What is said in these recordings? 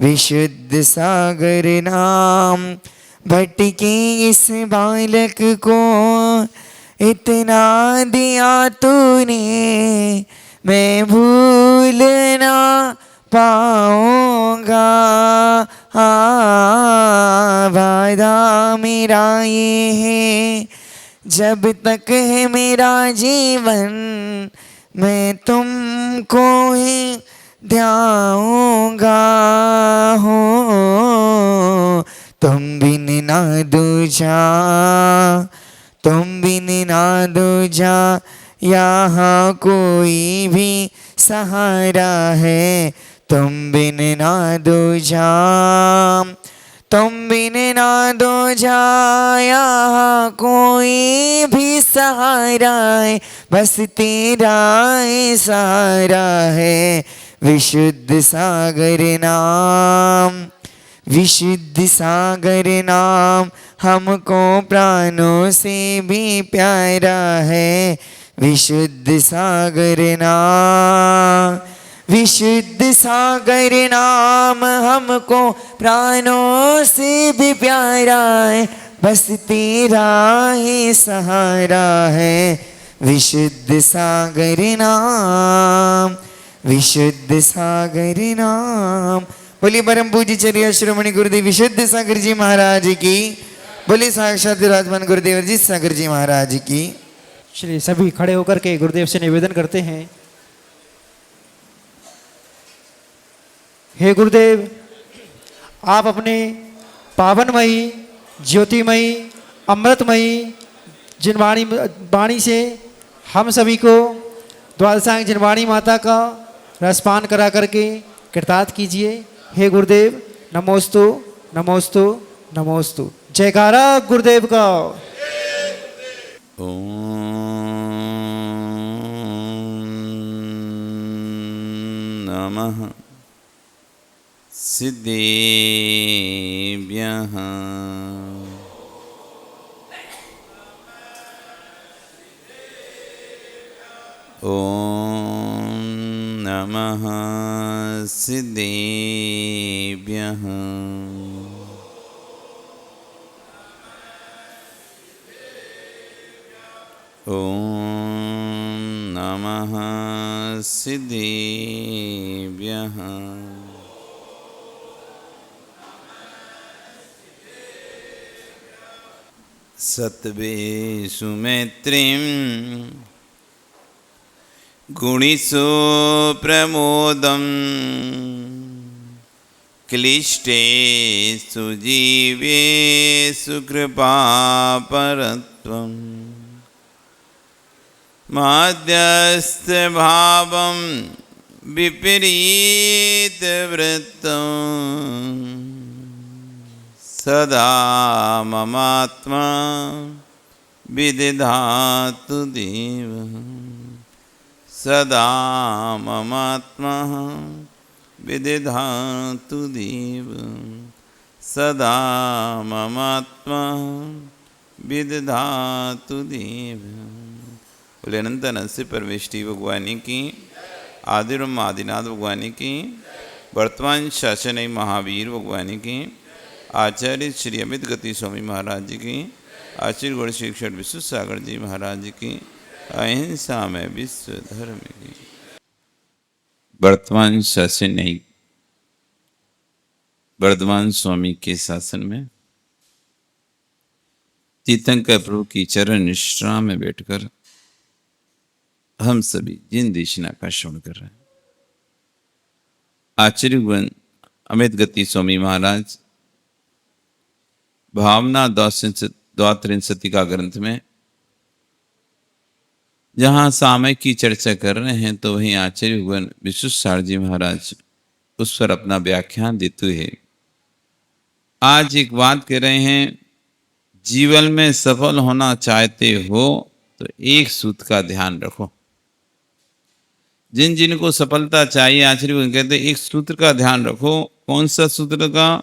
विशुद्ध सागर नाम। भटके इस बालक को इतना दिया तूने, मैं भूल ना पाऊंगा। वादा मेरा ये है, जब तक है मेरा जीवन मैं तुमको ही ध्याऊंगा। हो तुम बिन ना दूजा, तुम बिन ना दूजा, यहाँ कोई भी सहारा है। तुम बिन ना दूजा, तुम बिन ना दूजा, यहाँ कोई भी सहारा है। बस तेरा ही सहारा है। विशुद्ध सागर नाम, विशुद्ध सागर नाम हमको प्राणों से भी प्यारा है। विशुद्ध सागर नाम, विशुद्ध सागर नाम हमको प्राणों से भी प्यारा है। बस तेरा ही सहारा है। विशुद्ध सागर नाम, विशुद्ध सागर नाम। बोलिए परम पूज्य चर्या शिरोमणि गुरुदेव विशुद्ध सागर जी महाराज की। बोलिए साक्षात विराजमान गुरुदेव अजित सागर जी महाराज की। श्री सभी खड़े होकर के गुरुदेव से निवेदन करते हैं। हे गुरुदेव, आप अपने पावनमयी, ज्योतिमयी, अमृतमयी जिनवाणी वाणी से हम सभी को द्वादशांग जिनवाणी माता का रसपान करा करके कृतार्थ कीजिए। हे गुरुदेव, नमोस्तु नमोस्तु नमोस्तु। जयकारा गुरुदेव का। ओम नमः सिद्धेभ्यः। ओम नमः सिद्धेभ्यः। ओम नमः सिद्धेभ्यः। सत्वेषु मैत्रीं गुणिषु प्रमोदं क्लिष्टेषु जीवेषु कृपापरत्वम् माध्यस्थभावं विपरीतवृत्तं सदा ममात्मा विदधातु देवः। सदा ममात्मा विदधातु देवः। सदा ममात्मा विदधातु देवः। बोले अनंत नरसिंह परमेष्टि भगवानी की, आदिरम आदिनाथ भगवानी की, वर्तमान शासन महावीर भगवानी की, आचार्य श्री अमित गति स्वामी महाराज जी की, आचार्य गौड़ शिक्षण विश्व सागर जी महाराज की, अहिंसा में विश्व धर्म की। वर्तमान शासन वर्धमान स्वामी के शासन में तीर्थंकर प्रभु की चरण निष्ठा में बैठकर हम सभी जिन देशना का श्रवण कर रहे हैं। आचार्य अमित गति स्वामी महाराज भावना द्वात्रिंशति का ग्रंथ में जहां सामय की चर्चा कर रहे हैं, तो वहीं आचार्य भगवान विश्वेश्वर जी महाराज उस पर अपना व्याख्यान देते हैं। आज एक बात कह रहे हैं, जीवन में सफल होना चाहते हो तो एक सूत्र का ध्यान रखो। जिन जिनको सफलता चाहिए, आचार्य भगवान कहते हैं एक सूत्र का ध्यान रखो। कौन सा सूत्र का?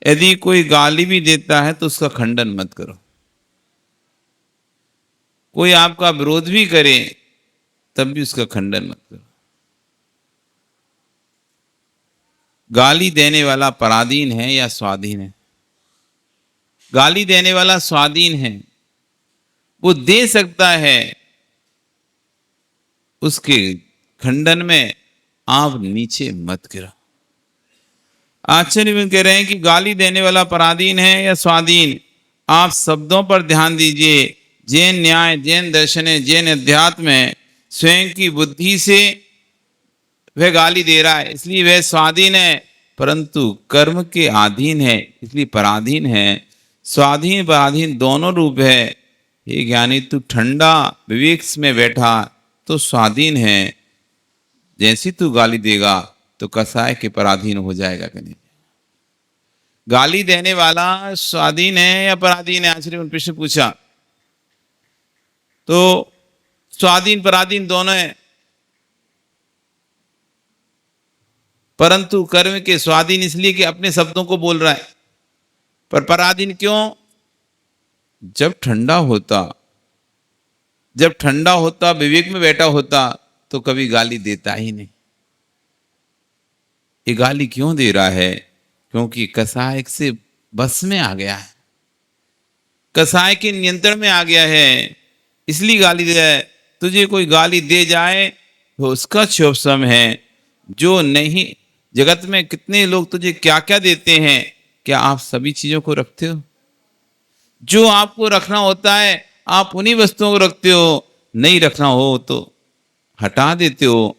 यदि कोई गाली भी देता है तो उसका खंडन मत करो। कोई आपका विरोध भी करे तब भी उसका खंडन मत करो। गाली देने वाला पराधीन है या स्वाधीन है? गाली देने वाला स्वाधीन है, वो दे सकता है, उसके खंडन में आप नीचे मत गिरो। आचार्य में कह रहे हैं कि गाली देने वाला पराधीन है या स्वाधीन। आप शब्दों पर ध्यान दीजिए। जैन न्याय, जैन दर्शन, जैन अध्यात्म में स्वयं की बुद्धि से वह गाली दे रहा है, इसलिए वह स्वाधीन है, परंतु कर्म के अधीन है, इसलिए पराधीन है। स्वाधीन पराधीन दोनों रूप है। ये ज्ञानी, तू ठंडा विवेक में बैठा तो स्वाधीन है, जैसी तू गाली देगा तो कसाय के पराधीन हो जाएगा। कहीं गाली देने वाला स्वाधीन है या पराधीन है? आचार्य उन से पूछा तो स्वाधीन पराधीन दोनों है, परंतु कर्म के स्वाधीन इसलिए कि अपने शब्दों को बोल रहा है। पर पराधीन क्यों? जब ठंडा होता विवेक में बैठा होता तो कभी गाली देता ही नहीं। ये गाली क्यों दे रहा है? क्योंकि कसाय से बस में आ गया है, कसाय के नियंत्रण में आ गया है, इसलिए गाली दे रहा है। तुझे कोई गाली दे जाए तो उसका शुभ समय है। जो नहीं, जगत में कितने लोग तुझे क्या क्या देते हैं, क्या आप सभी चीजों को रखते हो? जो आपको रखना होता है आप उन्हीं वस्तुओं को रखते हो, नहीं रखना हो तो हटा देते हो।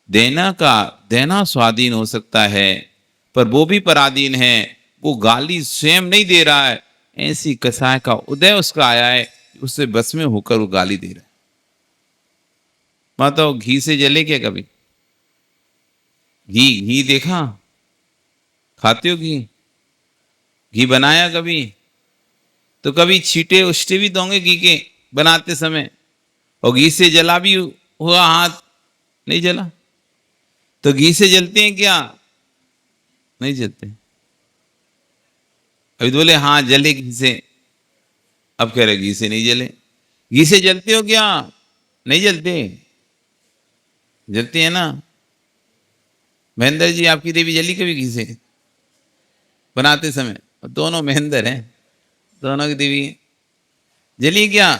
देना स्वाधीन हो सकता है, पर वो भी पराधीन है। वो गाली स्वयं नहीं दे रहा है, ऐसी कसाय का उदय उसका आया है, उससे बस में होकर वो गाली दे रहा है। बताओ, घी से जले क्या कभी? घी देखा? खाते हो घी बनाया कभी? तो कभी छींटे उष्टे भी दोगे घी के बनाते समय, और घी से जला भी हुआ हाथ? नहीं जला। तो घी से जलते हैं क्या? नहीं जलते। अभी तो बोले हाँ जले घी से, अब कह रहे घी से नहीं जले। घी से जलते हो क्या? नहीं जलते। जलते हैं ना। महेंद्र जी, आपकी देवी जली कभी घी से बनाते समय? दोनों महेंद्र हैं, दोनों की देवी जली क्या?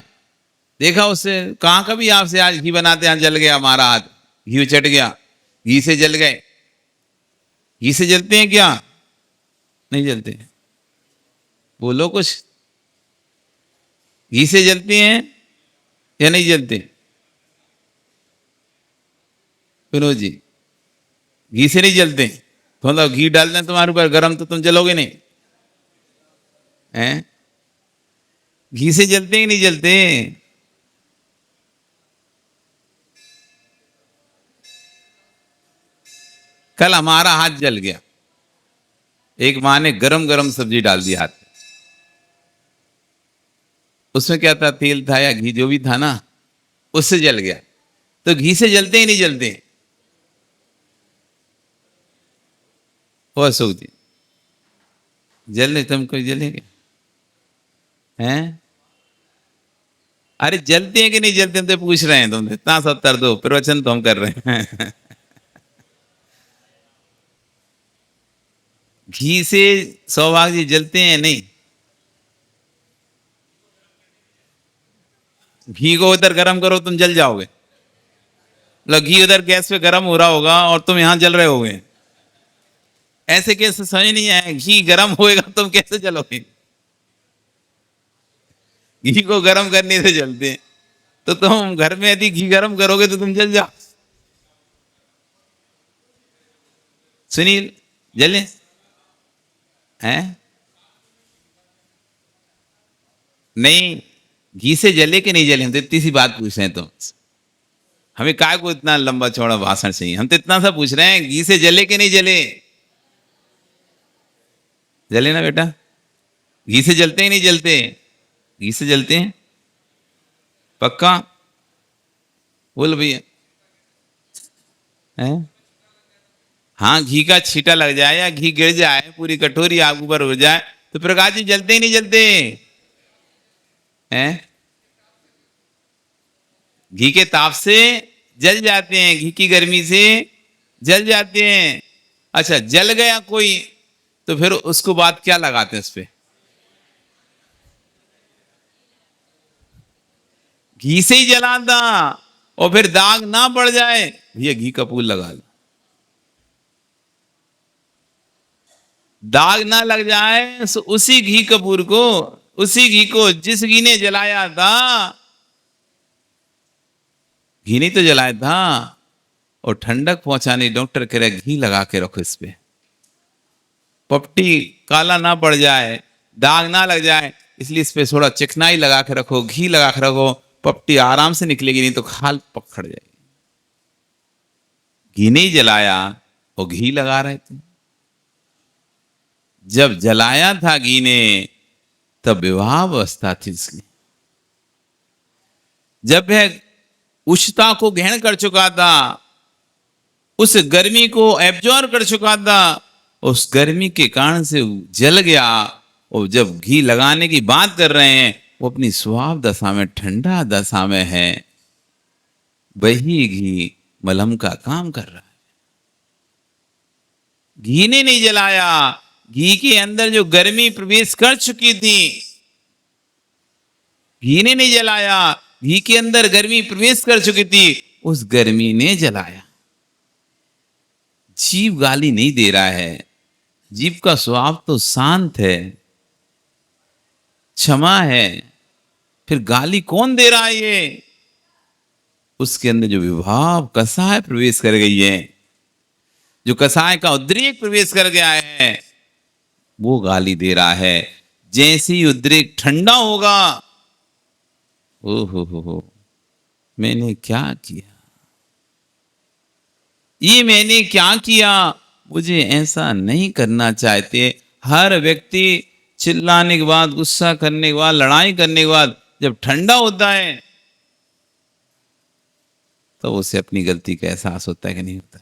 देखा उससे? कहाँ कभी आपसे आज घी बनाते हैं जल गया हमारा हाथ, घी चट गया, घी से जल गए। घी से जलते हैं क्या? नहीं जलते। बोलो कुछ। घी से जलते हैं या नहीं जलते? विनोद जी, घी से नहीं जलते। थोड़ा घी डाल दें तुम्हारे ऊपर गरम तो तुम जलोगे नहीं हैं? घी से जलते ही नहीं जलते। कल हमारा हाथ जल गया, एक माँ ने गरम गरम सब्जी डाल दी हाथ में। उसमें क्या था, तेल था या घी जो भी था ना, उससे जल गया। तो घी से जलते ही नहीं जलते। ओ अशोक जी, जलने तुम कोई जलेंगे हैं? अरे जलते हैं कि नहीं जलते, हम तो पूछ रहे हैं। तुम इतना सब कर दो, प्रवचन तो हम कर रहे हैं। घी से सौभाग्य जी जलते हैं? नहीं। घी को उधर गरम करो तुम जल जाओगे। मतलब घी उधर गैस पे गरम हो रहा होगा और तुम यहां जल रहे होगे। ऐसे कैसे? समझ नहीं आया। घी गरम होएगा तुम कैसे जलोगे? घी को गरम करने से जलते हैं। तो तुम घर में यदि घी गरम करोगे तो तुम जल जाओ। सुनील, जले हैं? नहीं, घी से जले कि नहीं जले? हम तो इतनी सी बात पूछ रहे हैं। तुम हमें काय को इतना लंबा चौड़ा भाषण चाहिए? हम तो इतना सा पूछ रहे हैं, घी से जले कि नहीं जले? जले ना बेटा? घी से जलते ही नहीं जलते? घी से जलते हैं पक्का? बोल भैया। हैं? हाँ, घी का छींटा लग जाए या घी गिर जाए, पूरी कटोरी आग ऊपर हो जाए, तो प्रकाश जी जलते ही नहीं जलते हैं? घी के ताप से जल जाते हैं, घी की गर्मी से जल जाते हैं। अच्छा जल गया कोई तो फिर उसको बाद क्या लगाते हैं उस पे? घी से ही जलाता। और फिर दाग ना पड़ जाए भैया घी कपूर लगा लो, दाग ना लग जाए तो उसी घी कपूर को, उसी घी को जिस घी ने जलाया था, घी नहीं तो जलाया था, और ठंडक पहुंचाने डॉक्टर कह रहे घी लगा के रखो इस पे, पपटी काला ना पड़ जाए, दाग ना लग जाए, इसलिए इस पे थोड़ा चिकनाई लगा के रखो, घी लगा के रखो, पपटी आराम से निकलेगी, नहीं तो खाल पकड़ जाएगी। घी नहीं जलाया और घी लगा रहे थे। जब जलाया था घी ने तब विवाह अवस्था थी इसकी, जब वह उष्णता को ग्रहण कर चुका था, उस गर्मी को एब्जॉर्ब कर चुका था, उस गर्मी के कारण से जल गया। और जब घी लगाने की बात कर रहे हैं वो अपनी स्वाभ दशा में, ठंडा दशा में है, वही घी मलहम का काम कर रहा है। घी ने नहीं जलाया, घी के अंदर जो गर्मी प्रवेश कर चुकी थी, घी ने नहीं जलाया, घी के अंदर गर्मी प्रवेश कर चुकी थी, उस गर्मी ने जलाया। जीव गाली नहीं दे रहा है, जीव का स्वभाव तो शांत है, क्षमा है, फिर गाली कौन दे रहा है? ये उसके अंदर जो विभाव कसाय प्रवेश कर गई है, जो कसाय का उद्रेक प्रवेश कर गया है, वो गाली दे रहा है। जैसे ही उद्रेक ठंडा होगा, ओ हो, मैंने क्या किया, ये मैंने क्या किया, मुझे ऐसा नहीं करना चाहते। हर व्यक्ति चिल्लाने के बाद, गुस्सा करने के बाद, लड़ाई करने के बाद जब ठंडा होता है तो उसे अपनी गलती का एहसास होता है कि नहीं होता?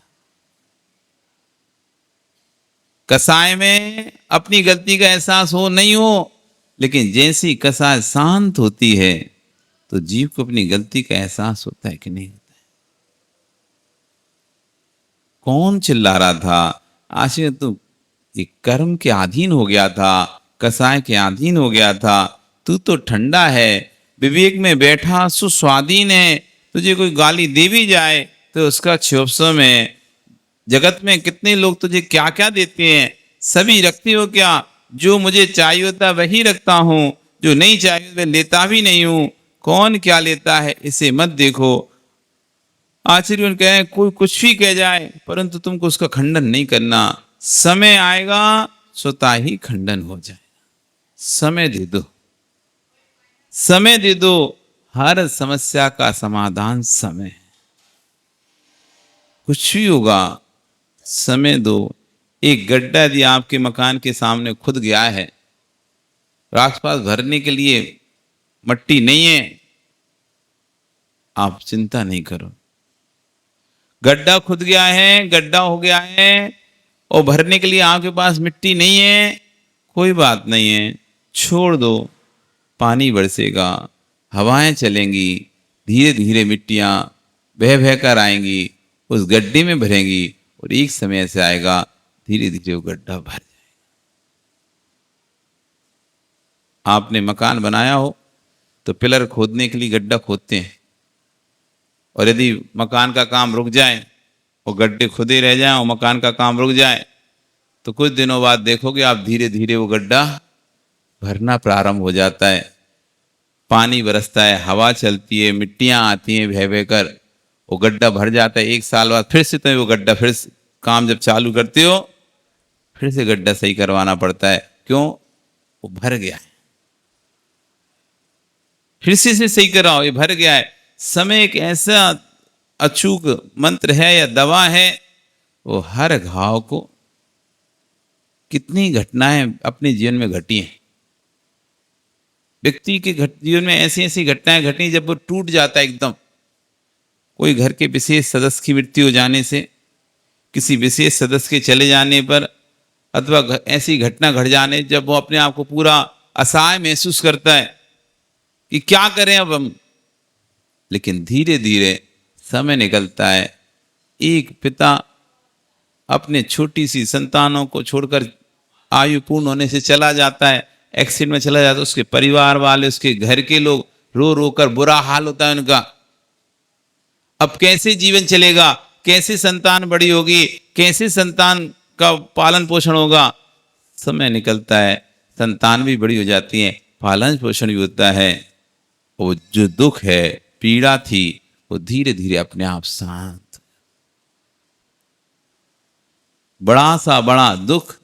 कसाय में अपनी गलती का एहसास हो नहीं हो, लेकिन जैसी कसाय शांत होती है तो जीव को अपनी गलती का एहसास होता है कि नहीं होता है? कौन चिल्ला रहा था? आशिक तू एक कर्म के अधीन हो गया था, कसाय के अधीन हो गया था। तू तो ठंडा है, विवेक में बैठा, सुस्वाधीन है। तुझे कोई गाली दे भी जाए तो उसका क्षोभसम है। जगत में कितने लोग तुझे क्या क्या देते हैं, सभी रखते हो क्या? जो मुझे चाहिए होता वही रखता हूं, जो नहीं चाहिए वह लेता भी नहीं हूं। कौन क्या लेता है इसे मत देखो। आचार्य कहे कोई कुछ भी कह जाए परंतु तुमको उसका खंडन नहीं करना। समय आएगा स्वतः ही खंडन हो जाएगा। समय दे दो, समय दे दो। हर समस्या का समाधान समय है। कुछ भी होगा, समय दो। एक गड्ढा यदि आपके मकान के सामने खुद गया है, आसपास भरने के लिए मट्टी नहीं है, आप चिंता नहीं करो। गड्ढा खुद गया है, गड्ढा हो गया है और भरने के लिए आपके पास मिट्टी नहीं है, कोई बात नहीं है, छोड़ दो। पानी बरसेगा, हवाएं चलेंगी, धीरे धीरे मिट्टियां बह बह कर आएंगी, उस गड्ढे में भरेंगी और एक समय ऐसे आएगा धीरे धीरे वो गड्ढा भर जाएगा। आपने मकान बनाया हो तो पिलर खोदने के लिए गड्ढा खोदते हैं, और यदि मकान का काम रुक जाए और गड्ढे खुदे रह जाए और मकान का काम रुक जाए तो कुछ दिनों बाद देखोगे आप धीरे धीरे वो गड्ढा भरना प्रारंभ हो जाता है। पानी बरसता है, हवा चलती है, मिट्टियां आती हैं बह बह कर, वो गड्ढा भर जाता है। एक साल बाद फिर से तुम्हें वो गड्ढा, फिर काम जब चालू करते हो फिर से गड्ढा सही करवाना पड़ता है। क्यों? वो भर गया है, फिर से सही कराओ, ये भर गया है। समय एक ऐसा अचूक मंत्र है या दवा है, वो हर घाव को, कितनी घटनाएं अपने जीवन में घटी हैं। व्यक्ति के जीवन में ऐसी ऐसी घटनाएं घटी जब वो टूट जाता है एकदम। कोई घर के विशेष सदस्य की मृत्यु हो जाने से, किसी विशेष सदस्य के चले जाने पर, अथवा ऐसी घटना घट जाने जब वो अपने आप को पूरा असहाय महसूस करता है कि क्या करें अब हम। लेकिन धीरे धीरे समय निकलता है। एक पिता अपने छोटी सी संतानों को छोड़कर आयु पूर्ण होने से चला जाता है, एक्सीडेंट में चला जाता है, उसके परिवार वाले, उसके घर के लोग रो रो कर बुरा हाल होता है उनका। अब कैसे जीवन चलेगा, कैसे संतान बड़ी होगी, कैसे संतान का पालन पोषण होगा। समय निकलता है, संतान भी बड़ी हो जाती है, पालन पोषण भी होता है। वो जो दुख है, पीड़ा थी, वो धीरे धीरे अपने आप शांत। बड़ा सा बड़ा दुख,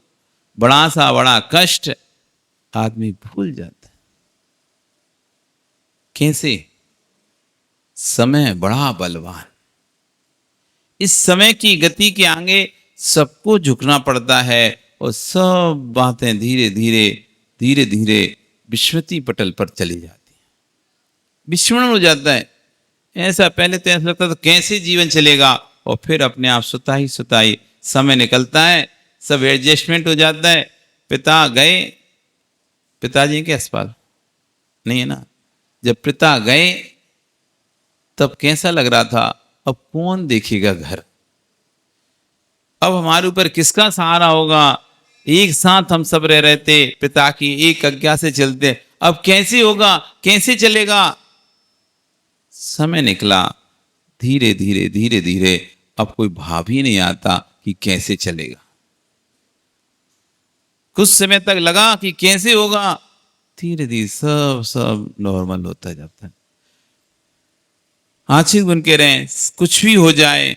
बड़ा सा बड़ा कष्ट आदमी भूल जाता है। कैसे? समय बड़ा बलवान। इस समय की गति के आगे सबको झुकना पड़ता है और सब बातें धीरे धीरे विस्मृति पटल पर चली जाती है, विस्मरण हो जाता है। ऐसा पहले तो ऐसा लगता था कैसे जीवन चलेगा, और फिर अपने आप सुताई समय निकलता है, सब एडजस्टमेंट हो जाता है। पिता गए, पिताजी के अस्पताल नहीं है ना, जब पिता गए तब कैसा लग रहा था, अब कौन देखेगा घर, अब हमारे ऊपर किसका सहारा होगा। एक साथ हम सब रह रहे थे, पिता की एक आज्ञा से चलते, अब कैसे होगा, कैसे चलेगा। समय निकला, धीरे धीरे अब कोई भाव ही नहीं आता कि कैसे चलेगा। कुछ समय तक लगा कि कैसे होगा, धीरे धीरे सब नॉर्मल होता जाता है। आशीष गुण कह रहे हैं, कुछ भी हो जाए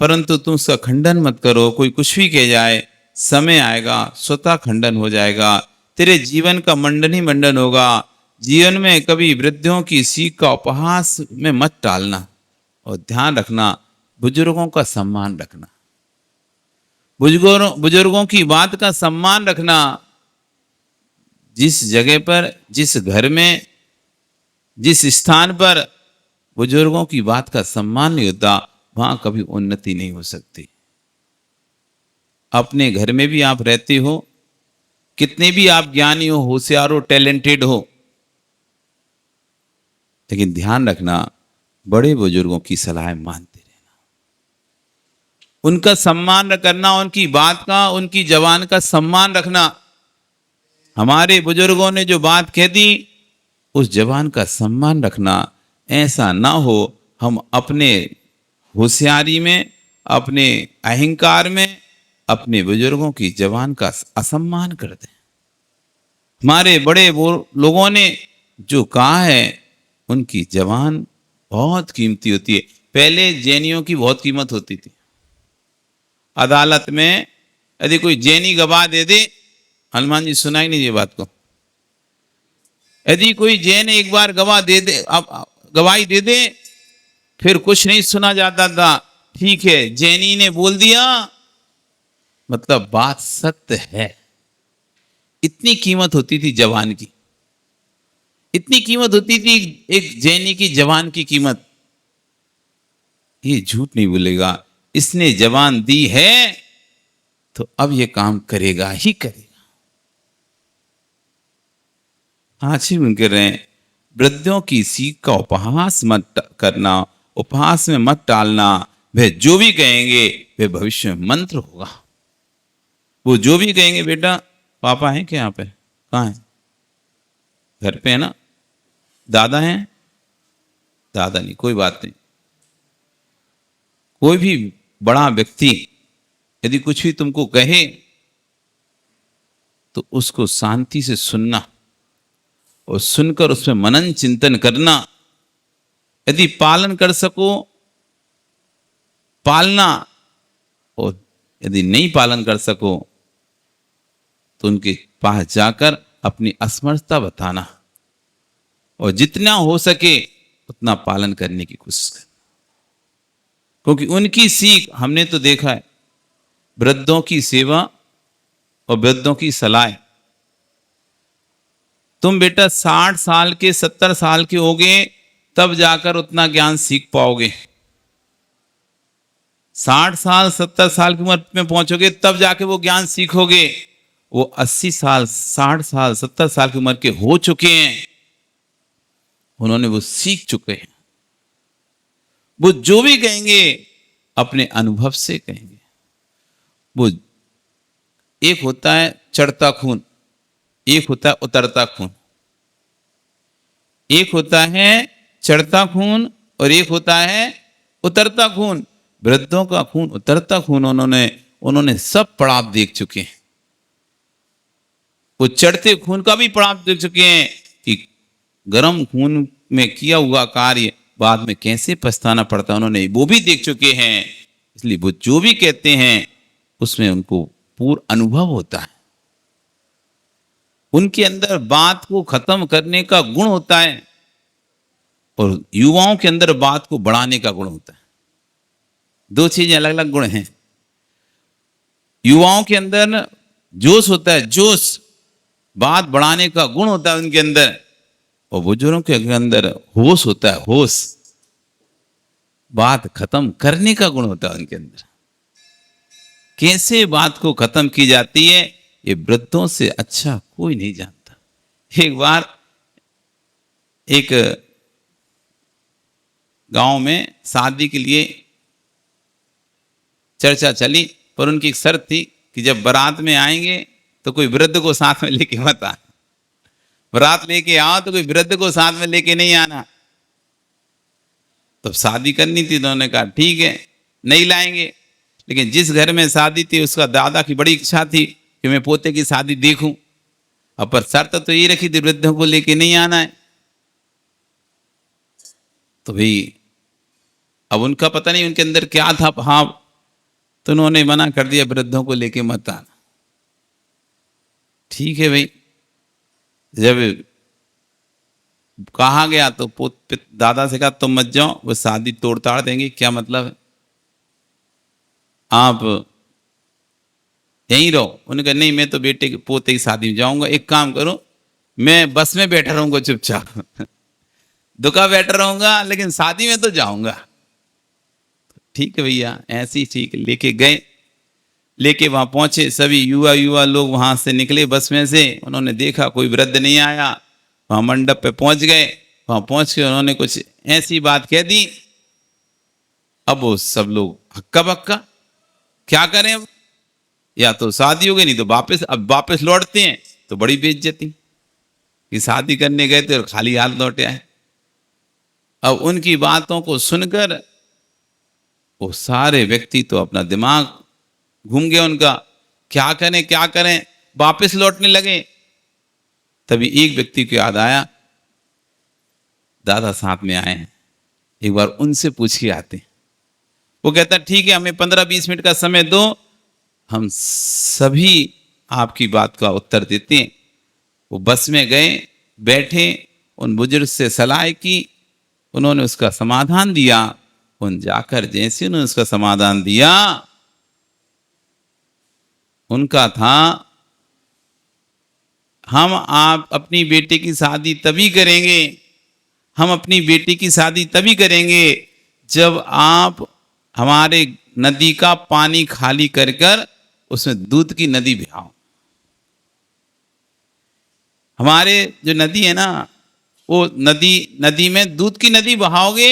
परंतु तुम उसका खंडन मत करो। कोई कुछ भी कह जाए, समय आएगा स्वतः खंडन हो जाएगा। तेरे जीवन का मंडन ही मंडन होगा। जीवन में कभी वृद्धों की सीख का उपहास में मत टालना, और ध्यान रखना बुजुर्गों का सम्मान रखना, बुजुर्गों की बात का सम्मान रखना। जिस जगह पर, जिस घर में, जिस स्थान पर बुजुर्गों की बात का सम्मान नहीं होता, वहां कभी उन्नति नहीं हो सकती। अपने घर में भी आप रहते हो, कितने भी आप ज्ञानी हो, होशियार हो, टैलेंटेड हो, लेकिन ध्यान रखना बड़े बुजुर्गों की सलाह मानते रहना, उनका सम्मान करना, उनकी बात का, उनकी जबान का सम्मान रखना। हमारे बुजुर्गों ने जो बात कह दी, उस जबान का सम्मान रखना। ऐसा ना हो हम अपने होशियारी में, अपने अहंकार में अपने बुजुर्गों की जबान का असम्मान कर दें। हमारे बड़े वो लोगों ने जो कहा है, उनकी जबान बहुत कीमती होती है। पहले जैनियों की बहुत कीमत होती थी। अदालत में यदि कोई जैनी गवाह दे दे, हनुमान जी सुनाई नहीं ये बात को, यदि कोई जैन एक बार गवाह दे दे, गवाही दे दे, फिर कुछ नहीं सुना जाता था। ठीक है, जैनी ने बोल दिया, मतलब बात सत्य है। इतनी कीमत होती थी जवान की, इतनी कीमत होती थी एक जैनी की जवान की कीमत। ये झूठ नहीं बोलेगा, इसने जवान दी है तो अब ये काम करेगा ही करेगा। आज ही कह रहे हैं, वृद्धों की सीख का उपहास मत करना, उपहास में मत टालना। वे जो भी कहेंगे वे भविष्य में मंत्र होगा। वो जो भी कहेंगे, बेटा पापा हैं क्या यहाँ पे, कहाँ है, घर पे है ना, दादा हैं, दादा नहीं, कोई बात नहीं। कोई भी बड़ा व्यक्ति यदि कुछ भी तुमको कहे तो उसको शांति से सुनना और सुनकर उसमें मनन चिंतन करना। यदि पालन कर सको पालना, और यदि नहीं पालन कर सको तो उनके पास जाकर अपनी असमर्थता बताना, और जितना हो सके उतना पालन करने की कोशिश करना। क्योंकि उनकी सीख हमने तो देखा है, वृद्धों की सेवा और वृद्धों की सलाह। तुम बेटा 60 साल के 70 साल के होगे तब जाकर उतना ज्ञान सीख पाओगे। 60 साल 70 साल की उम्र में पहुंचोगे तब जाके वो ज्ञान सीखोगे। वो 80 साल 60 साल 70 साल की उम्र के हो चुके हैं, उन्होंने वो सीख चुके हैं। वो जो भी कहेंगे अपने अनुभव से कहेंगे। वो एक होता है चढ़ता खून, एक होता है उतरता खून। एक होता है चढ़ता खून और एक होता है उतरता खून। वृद्धों का खून, उतरता खून उन्होंने सब पड़ाव देख चुके हैं। वो चढ़ते खून का भी पड़ाव देख चुके हैं कि गर्म खून में किया हुआ कार्य बाद में कैसे पछताना पड़ता है, उन्होंने वो भी देख चुके हैं। इसलिए वो जो भी कहते हैं उसमें उनको पूर्ण अनुभव होता है। उनके अंदर बात को खत्म करने का गुण होता है और युवाओं के अंदर बात को बढ़ाने का गुण होता है। दो चीजें अलग अलग गुण हैं। युवाओं के अंदर जोश होता है, जोश, बात बढ़ाने का गुण होता है उनके अंदर। और बुजुर्गों के अंदर होश होता है, होश, बात खत्म करने का गुण होता है उनके अंदर। कैसे बात को खत्म की जाती है ये वृद्धों से अच्छा कोई नहीं जानता। एक बार एक गांव में शादी के लिए चर्चा चली, पर उनकी एक शर्त थी कि जब बारात में आएंगे तो कोई वृद्ध को साथ में लेके मत आना। बारात लेके आओ तो कोई वृद्ध को साथ में लेके नहीं आना। तो शादी करनी थी, तो उन्होंने कहा ठीक है नहीं लाएंगे। लेकिन जिस घर में शादी थी उसका दादा की बड़ी इच्छा थी कि मैं पोते की शादी देखूं। अब पर शर्त तो ये रखी थी वृद्धों को लेके नहीं आना है। तो भाई अब उनका पता नहीं उनके अंदर क्या था भाव, तो उन्होंने मना कर दिया वृद्धों को लेके मत आना। ठीक है भाई, जब कहा गया तो दादा से कहा तुम मत जाओ, वो शादी तोड़ ताड़ देंगे। क्या मतलब है, आप यहीं रहो। उन्होंने कहा नहीं मैं तो बेटे पोते की शादी में जाऊंगा। एक काम करो, मैं बस में बैठा रहूंगा चुपचाप दुका बैठा रहूंगा, लेकिन शादी में तो जाऊंगा। ठीक है भैया, ऐसी ठीक लेके गए। लेके वहां पहुंचे, सभी युवा लोग वहां से निकले बस में से। उन्होंने देखा कोई वृद्ध नहीं आया। वहां मंडप पे पहुंच गए। वहां पहुंच के उन्होंने कुछ ऐसी बात कह दी। अब वो सब लोग हक्का बक्का, क्या करें अब, या तो शादी हो गई नहीं तो वापस लौटते हैं तो बड़ी बेइज्जती कि शादी करने गए थे और खाली हाथ लौटे आए। अब उनकी बातों को सुनकर वो सारे व्यक्ति तो अपना दिमाग घूम गया उनका, क्या करें, वापस लौटने लगे। तभी एक व्यक्ति को याद आया, दादा साथ में आए हैं, एक बार उनसे पूछ के आते। वो कहता ठीक है हमें 15-20 मिनट का समय दो, हम सभी आपकी बात का उत्तर देते हैं। वो बस में गए, बैठे, उन बुजुर्ग से सलाह की, उन्होंने उसका समाधान दिया। उन जाकर जैसे उन्होंने उसका समाधान दिया, उनका था हम आप अपनी बेटी की शादी तभी करेंगे, हम अपनी बेटी की शादी तभी करेंगे जब आप हमारे नदी का पानी खाली कर कर उसमें दूध की नदी बहाओ। हमारे जो नदी है ना, वो नदी में दूध की नदी बहाओगे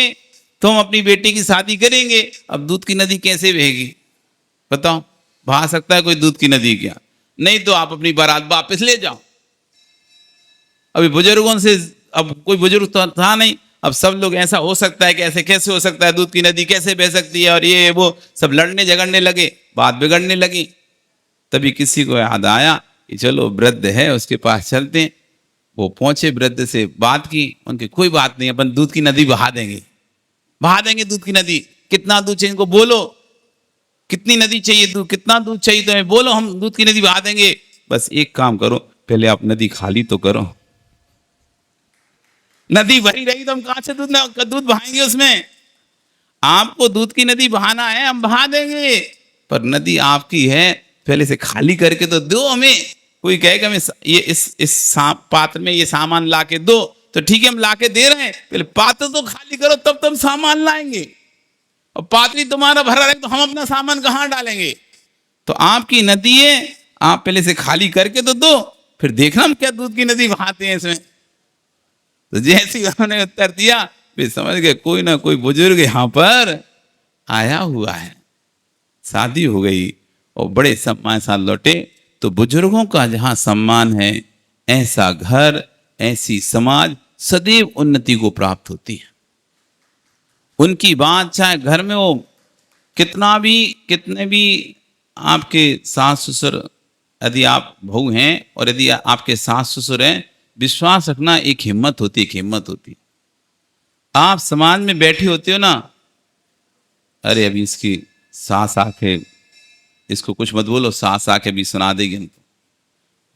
तो हम अपनी बेटी की शादी करेंगे। अब दूध की नदी कैसे बहेगी बताओ, बहा सकता है कोई दूध की नदी क्या? नहीं तो आप अपनी बारात वापस ले जाओ। अभी बुजुर्गों से, अब कोई बुजुर्ग तो था नहीं, अब सब लोग ऐसा हो सकता है कि ऐसे कैसे हो सकता है, दूध की नदी कैसे बह सकती है, और ये वो सब लड़ने झगड़ने लगे, बात बिगड़ने लगी। तभी किसी को याद आया कि चलो वृद्ध है उसके पास चलते हैं। वो पहुंचे, वृद्ध से बात की, उनकी कोई बात नहीं, अपन दूध की नदी बहा देंगे दूध की नदी। कितना दूध चाहिए इनको बोलो, कितनी नदी चाहिए, दूध कितना दूध चाहिए तुम्हें बोलो, हम दूध की नदी बहा देंगे। बस एक काम करो, पहले आप नदी खाली तो करो। नदी भरी रही तो हम कहां से दूध बहाएंगे उसमें? आपको दूध की नदी बहाना है, हम बहा देंगे, पर नदी आपकी है, पहले से खाली करके तो दो हमें। कोई कहेगा मैं ये इस पात्र में ये सामान ला के दो, तो ठीक है हम ला के दे रहे हैं, पहले पात्र तो खाली करो तब तुम सामान लाएंगे। और पात्री तुम्हारा भरा रहे तो हम अपना सामान कहां डालेंगे? तो आपकी नदी है, आप पहले से खाली करके तो दो, फिर देखना हम क्या दूध की नदी बहाते हैं इसमें। तो जैसे उन्होंने उत्तर दिया, वे समझ गए कोई ना कोई बुजुर्ग यहां पर आया हुआ है। शादी हो गई, और बड़े सम्मान के साथ लौटे। तो बुजुर्गों का जहाँ सम्मान है, ऐसा घर, ऐसी समाज सदैव उन्नति को प्राप्त होती है। उनकी बात चाहे घर में वो कितने भी आपके सास ससुर, यदि आप बहू हैं और यदि आपके सास ससुर हैं, विश्वास रखना एक हिम्मत होती है, एक हिम्मत होती है। आप समाज में बैठे होते हो ना, अरे अभी इसकी सास आके इसको कुछ मत बोलो, सास आके भी सुना देगी हमको।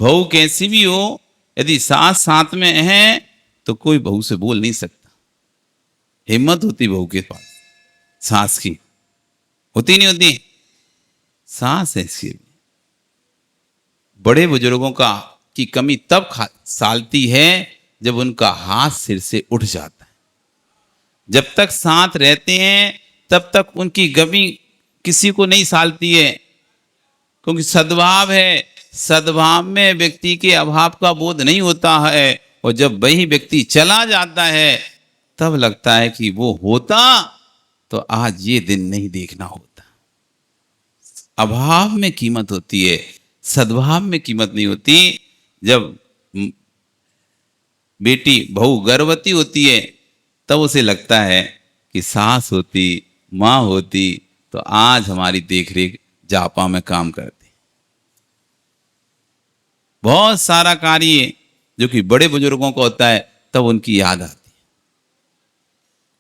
बहू कैसी भी हो, यदि सास साथ में है तो कोई बहू से बोल नहीं सकता। हिम्मत होती बहू के पास, सास की होती नहीं होती। सास ऐसी बड़े बुजुर्गों की कमी तब सालती है जब उनका हाथ सिर से उठ जाता है। जब तक साथ रहते हैं तब तक उनकी कमी किसी को नहीं सालती है, क्योंकि सद्भाव है। सद्भाव में व्यक्ति के अभाव का बोध नहीं होता है, और जब वही व्यक्ति चला जाता है तब लगता है कि वो होता तो आज ये दिन नहीं देखना होता। अभाव में कीमत होती है, सद्भाव में कीमत नहीं होती। जब बेटी बहू गर्भवती होती है तब उसे लगता है कि सास होती, माँ होती तो आज हमारी देखरेख जापा में काम करती। बहुत सारा कार्य जो कि बड़े बुजुर्गों को होता है तब उनकी याद आती है।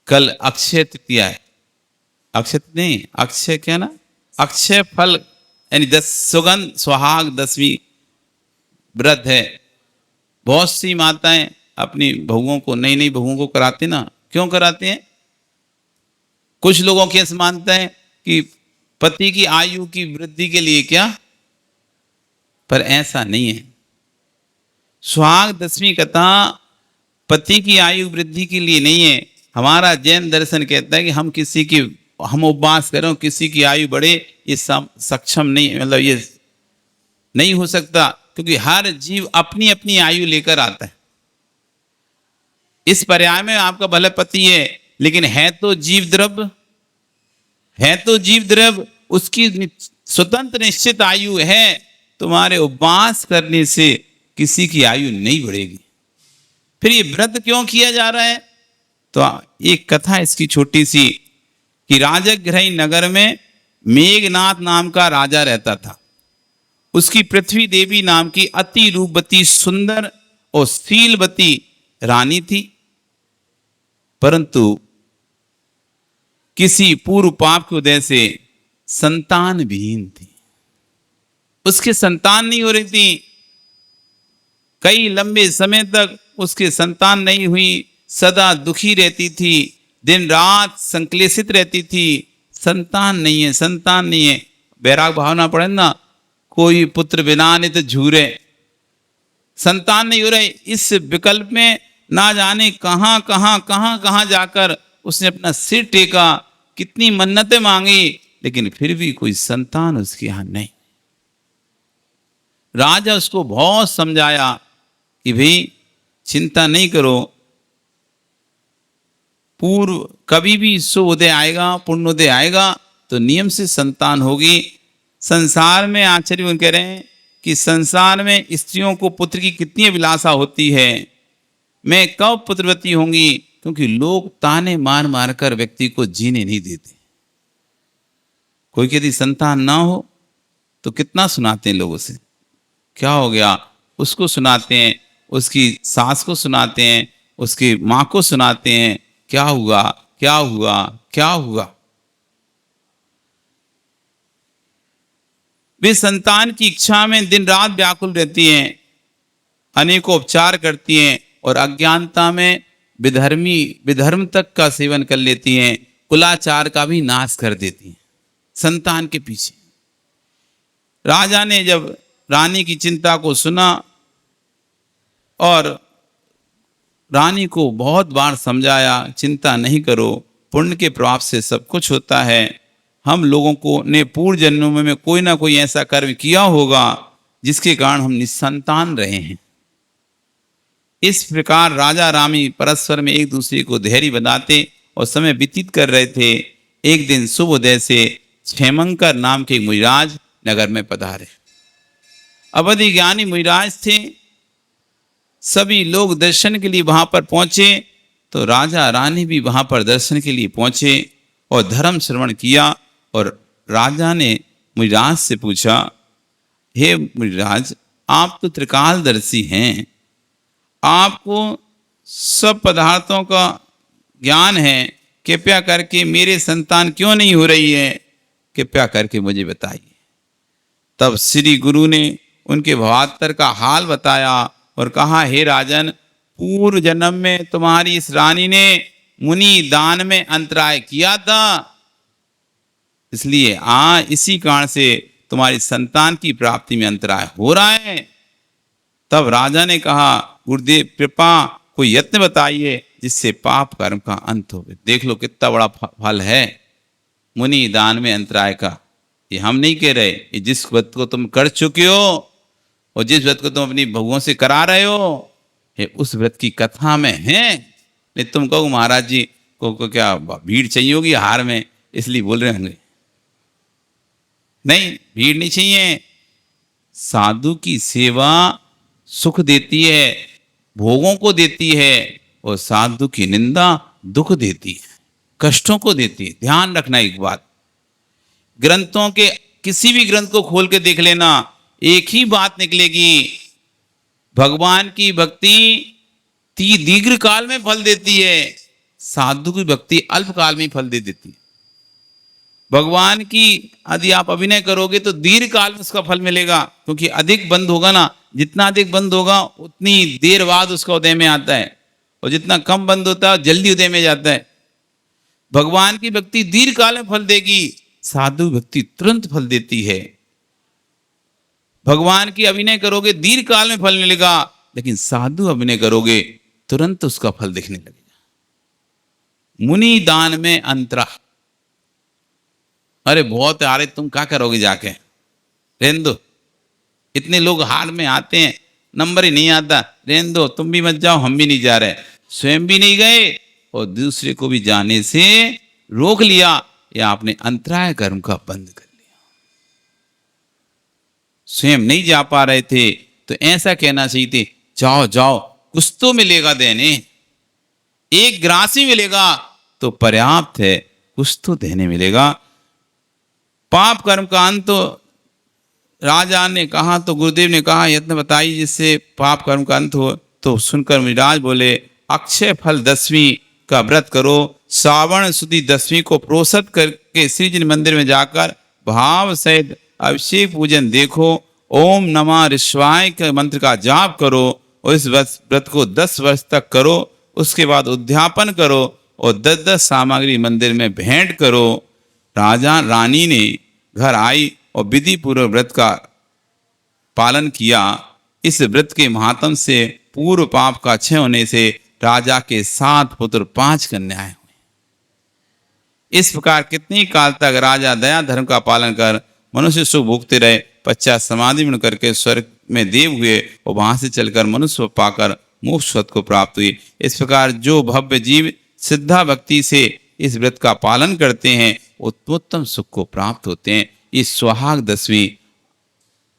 कल अक्षय तृतीया है, अक्षय नहीं, अक्षय क्या ना, अक्षय फल यानी 10 सुगंध सुहाग 10वीं व्रत है। बहुत सी माताएं अपनी बहुओं को, नई बहुओं को कराते ना। क्यों कराते हैं? कुछ लोगों की ऐसा मानते हैं कि पति की आयु की वृद्धि के लिए क्या, पर ऐसा नहीं है। सुहाग 10वीं कथा पति की आयु वृद्धि के लिए नहीं है। हमारा जैन दर्शन कहता है कि हम उपवास करें, किसी की आयु बढ़े, ये सक्षम नहीं, मतलब ये नहीं हो सकता, क्योंकि हर जीव अपनी अपनी आयु लेकर आता है। इस पर्याय में आपका भले पति है, लेकिन है तो जीव द्रव्य, है तो जीव द्रव्य, उसकी स्वतंत्र निश्चित आयु है। तुम्हारे उपवास करने से किसी की आयु नहीं बढ़ेगी। फिर ये व्रत क्यों किया जा रहा है? तो एक कथा इसकी छोटी सी, कि राजगृह नगर में मेघनाथ नाम का राजा रहता था। उसकी पृथ्वी देवी नाम की अति रूपवती, सुंदर और शीलवती रानी थी, परंतु किसी पूर्व पाप के उदय से संतान विहीन थी। उसके संतान नहीं हो रही थी। कई लंबे समय तक उसके संतान नहीं हुई। सदा दुखी रहती थी, दिन रात संक्लेशित रहती थी। संतान नहीं है, संतान नहीं है। बैराग भावना पड़े ना, कोई पुत्र बिना नित झूरे। संतान नहीं हो रहे, इस विकल्प में ना जाने कहां कहां जाकर उसने अपना सिर टेका, कितनी मन्नतें मांगी, लेकिन फिर भी कोई संतान उसके यहां नहीं। राजा उसको बहुत समझाया कि भाई चिंता नहीं करो, पूर्व कभी भी शुभोदय आएगा, पुण्योदय आएगा तो नियम से संतान होगी। संसार में आचार्य कह रहे हैं कि संसार में स्त्रियों को पुत्र की कितनी अभिलाषा होती है। मैं कब पुत्रवती होंगी, क्योंकि लोग ताने मार मार कर व्यक्ति को जीने नहीं देते। कोई यदि संतान ना हो तो कितना सुनाते हैं लोगों से, क्या हो गया, उसको सुनाते हैं, उसकी सास को सुनाते हैं, उसकी माँ को सुनाते हैं, क्या हुआ क्या हुआ क्या हुआ। वे संतान की इच्छा में दिन रात व्याकुल रहती हैं, अनेकों उपचार करती हैं और अज्ञानता में विधर्म तक का सेवन कर लेती हैं, कुलाचार का भी नाश कर देती हैं संतान के पीछे। राजा ने जब रानी की चिंता को सुना और रानी को बहुत बार समझाया, चिंता नहीं करो, पुण्य के प्रभाव से सब कुछ होता है। हम लोगों को ने पूर्व जन्मों में कोई ना कोई ऐसा कर्म किया होगा जिसके कारण हम निसंतान रहे हैं। इस प्रकार राजा रानी परस्पर में एक दूसरे को धैर्य बताते और समय व्यतीत कर रहे थे। एक दिन शुभ उदय से क्षेमंकर नाम के मुनिराज नगर में पधारे। अवधि ज्ञानी मुनिराज थे, सभी लोग दर्शन के लिए वहां पर पहुंचे, तो राजा रानी भी वहां पर दर्शन के लिए पहुंचे और धर्म श्रवण किया। और राजा ने मुनिराज से पूछा, हे मुनिराज, आप तो त्रिकालदर्शी हैं, आपको सब पदार्थों का ज्ञान है, कृपया करके मेरे संतान क्यों नहीं हो रही है, कृपया करके मुझे बताइए। तब श्री गुरु ने उनके भावांतर का हाल बताया और कहा, हे राजन, पूर्व जन्म में तुम्हारी इस रानी ने मुनि दान में अंतराय किया था, इसलिए इसी कारण से तुम्हारी संतान की प्राप्ति में अंतराय हो रहा है। तब राजा ने कहा, गुरुदेव कृपा कोई यत्न बताइए जिससे पाप कर्म का अंत हो। देख लो कितना बड़ा फल है मुनि दान में अंतराय का। ये हम नहीं कह रहे, ये जिस व्रत को तुम कर चुके हो और जिस व्रत को तुम अपनी बहुओं से करा रहे हो, ये उस व्रत की कथा में है। नहीं तुम कहो महाराज जी को क्या भीड़ चाहिए होगी हार में, इसलिए बोल रहे होंगे। नहीं, भीड़ नहीं चाहिए। साधु की सेवा सुख देती है, भोगों को देती है, और साधु की निंदा दुख देती है, कष्टों को देती है। ध्यान रखना एक बात, ग्रंथों के किसी भी ग्रंथ को खोल के देख लेना, एक ही बात निकलेगी, भगवान की भक्ति दीर्घ काल में फल देती है, साधु की भक्ति अल्प काल में फल दे देती है। भगवान की यदि आप अभिनय करोगे तो दीर्घ काल में उसका फल मिलेगा, क्योंकि अधिक बंद होगा ना, जितना अधिक बंद होगा उतनी देर बाद उसका उदय में आता है, और जितना कम बंद होता है जल्दी उदय में जाता है। भगवान की भक्ति दीर्घ काल में फल देगी, साधु भक्ति तुरंत फल देती है। भगवान की अभिनय करोगे दीर्घ काल में फल मिलेगा, लेकिन साधु अभिनय करोगे तुरंत उसका फल दिखने लगेगा। मुनि दान में अंतरा, अरे बहुत आ रहे, तुम क्या करोगे जाके, रहने दो। इतने लोग हार में आते हैं, नंबर ही नहीं आता, रहने दो, तुम भी मत जाओ, हम भी नहीं जा रहे। स्वयं भी नहीं गए और दूसरे को भी जाने से रोक लिया, या आपने अंतराय कर्म का बंद कर लिया। स्वयं नहीं जा पा रहे थे तो ऐसा कहना चाहिए थे, जाओ जाओ, कुछ तो मिलेगा देने, एक ग्रास ही मिलेगा तो पर्याप्त है, कुछ तो देने मिलेगा। पाप कर्म का अंत तो राजा ने कहा, तो गुरुदेव ने कहा यत्न बताइए जिससे पाप कर्म का अंत हो। तो सुनकर मुनिराज बोले, अक्षय फल 10वीं का व्रत करो, श्रावण सुदी 10वीं को प्रोषित करके श्री जी मंदिर में जाकर भाव सहित अभिषेक पूजन देखो, ओम नमः ऋष्वाय के मंत्र का जाप करो, और इस व्रत को 10 वर्ष तक करो। उसके बाद उद्यापन करो और 10-10 सामग्री मंदिर में भेंट करो। राजा रानी ने घर आई और विधि पूर्वक व्रत का पालन किया। इस व्रत के महात्म से पूर्व पाप का क्षय होने से राजा के 7 पुत्र 5 कन्याएं हुई। इस प्रकार कितनी काल तक राजा दया धर्म का पालन कर मनुष्य सुख भोगते रहे। पश्चात समाधि में करके स्वर्ग में देव हुए और वहां से चलकर मनुष्य पाकर मोक्ष पद को प्राप्त हुए। इस प्रकार जो भव्य जीव सिद्धा भक्ति से इस व्रत का पालन करते हैं उत्तमोत्तम सुख को प्राप्त होते हैं। ये सुहाग 10वीं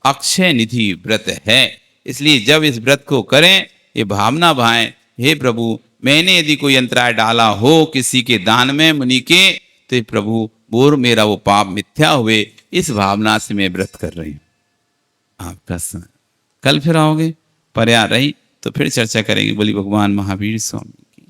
अक्षय निधि व्रत है। इसलिए जब इस व्रत को करें, ये भावना भाएं, हे प्रभु, मैंने यदि कोई अंतराय डाला हो किसी के दान में मुनि के, तो प्रभु बोर मेरा वो पाप मिथ्या हुए, इस भावना से मैं व्रत कर रही हूँ। आपका कल फिर आओगे, पर्या रही तो फिर चर्चा करेंगे। बोली भगवान महावीर स्वामी की।